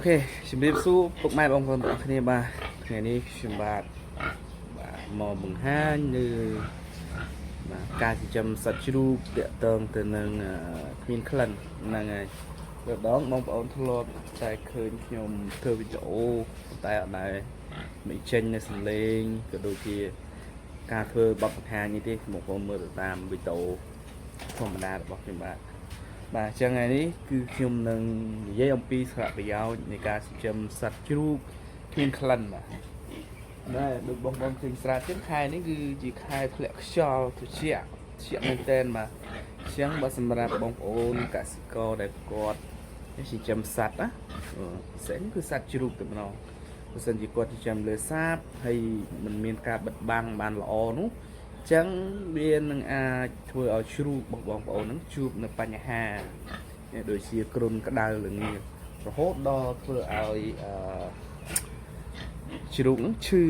เคជំរាបសួរពុកម៉ែបងប្អូនទាំងអស់គ្នាបាទថ្ងៃនេះខ្ញុំបាទមកបង្ហាញនៅការចិញ្ចឹមសត្វជ្រូកតាក់ទងទៅនឹងគ្មានក្លិនហ្នឹងហើយពេលដងបងប្អូនធ្លាប់តែឃើញខ្ញុំធ្វើវីដេអូតែអត់ដែរមិនចេញនៅសំឡេងក៏ដូចជាការធ្វើបទបង្ហាញនេះទេបងប្អូនមើលទៅតាមវីដេអូធម្មតារបស់ខ្ញុំបាទអញ្ចឹងថ្ងៃនេះគឺខ្ញុំនឹងនិយាយអំពីសារៈប្រយោជន៍នៃការចិញ្ចឹមសត្វជ្រូកគ្មានក្លិនបាទដូចបងប្អូនឃើញស្រាចឹងខែនេះគឺជាខែធ្លាក់ខ្យល់ត្រជាក់មែនទែនបាទអញ្ចឹងបើសម្រាប់បងប្អូនកសិករដែលគាត់ចិញ្ចឹមសត្វណាពិសេសគឺសត្វជ្រូកតែម្ដងបើសិនជាគាត់ចិញ្ចឹមលើសាបហើយមិនមានការបិទបាំងបានល្អនោះចឹងវានឹងអាចធ្វើឲ្យជ្រូកបងប្អូននឹងជួបនៅបញ្ហាដូចជាគ្រុនក្តៅល្ងាចរហូតដល់ធ្វើឲ្យជ្រូកនឹងឈឺ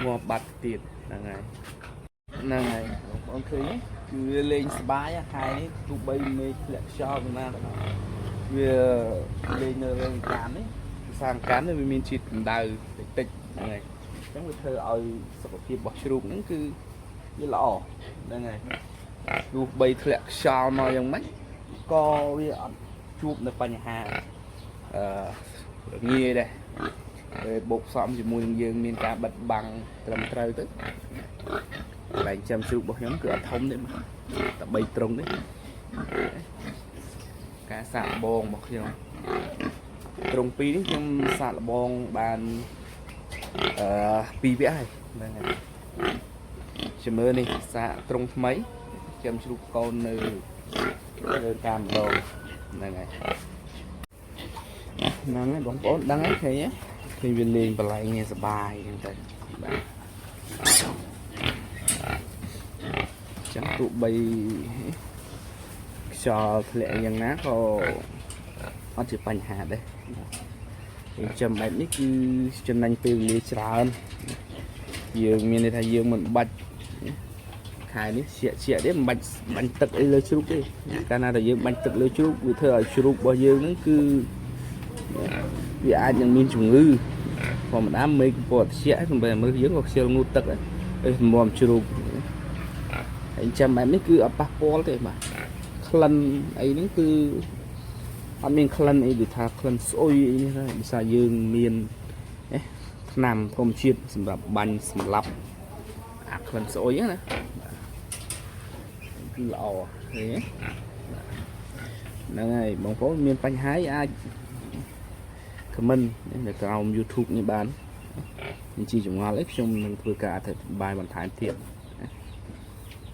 ងាប់បាត់ទៀតហ្នឹងហើយបងប្អូនឃើញគឺវាលេងសប្បាយខែនេះទោះបីមេឃធ្លាក់ខ្យល់ប៉ុណ្ណាក៏ដោយវាលេងនៅរោងការនេះសាងការនេះវាមានជាតិកម្ដៅតិចហ្នឹងហើយអញ្ចឹងវាធ្វើឲ្យសុខភាពរបស់ជ្រូកហ្នឹងគឺវាល្អហ្នឹងហើយទោះបីធ្លាក់ខ្យល់មកយ៉ាងម៉េចក៏វាអត់ជួបនៅបញ្ហាងាយដែរពេលបូកផ្សំជាមួយនឹងយើងមានការបិទបាំងត្រឹមត្រូវទៅកន្លែងចាំជ្រូករបស់ខ្ញុំគឺអត់ធំទេតែ3ត្រង់ទេការសាកល្បងរបស់ខ្ញុំត្រង់2នេះខ្ញុំសាកល្បងបាន2វគ្គហើយហ្នឹងហើយជំរឿនេះសាកត្រង់ថ្មីចាំជ្រូកកូននៅលើតាមម្ដងហ្នឹងហើយបងប្អូនដឹងហើយឃើញវាលេងបលែងនេះសបាយហ្នឹងទៅបាទចាំទោះបីខ្យល់ធ្លាក់យ៉ាងណាក៏អត់ជាបញ្ហាដែរចាំបែបនេះគឺចំណេញពេលវេលាច្រើនយើងមានន័យថាយើងមិនបាច់ខែនេះជាក់ទេមិនបាច់បាញ់ទឹកអីលើជ្រូកទេកាលណាតែយើងបាញ់ទឹកលើជ្រូកវាធ្វើឲ្យជ្រូករបស់យើងហ្នឹងគឺវាអាចនឹងមានជំងឺធម្មតាមេឃពណ៌ត្រជាក់សម្រាប់មើលយើងក៏ខ្ជិលងូតទឹកហើយសម្រាប់ជ្រូកហើយចាំបែបនេះគឺអត់ប៉ះពាល់ទេបាទក្លិនអីហ្នឹងគឺអត់មានក្លិនអីដូចថាក្លិនស្អុយអីនេះទេដោយសារយើងមានថ្នាំធម្មជាតិសម្រាប់បាញ់សម្លាប់អាក្លិនស្អុយណាគឺល្អឃើញហ្នឹងហើយបងប្អូនមានបញ្ហាអាចខមមិននៅក្រោម YouTube នេះបាននេះជាចម្ងល់អីខ្ញុំនឹងធ្វើការអធិប្បាយបន្ថែមទៀត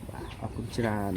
បាទអរគុណច្រើន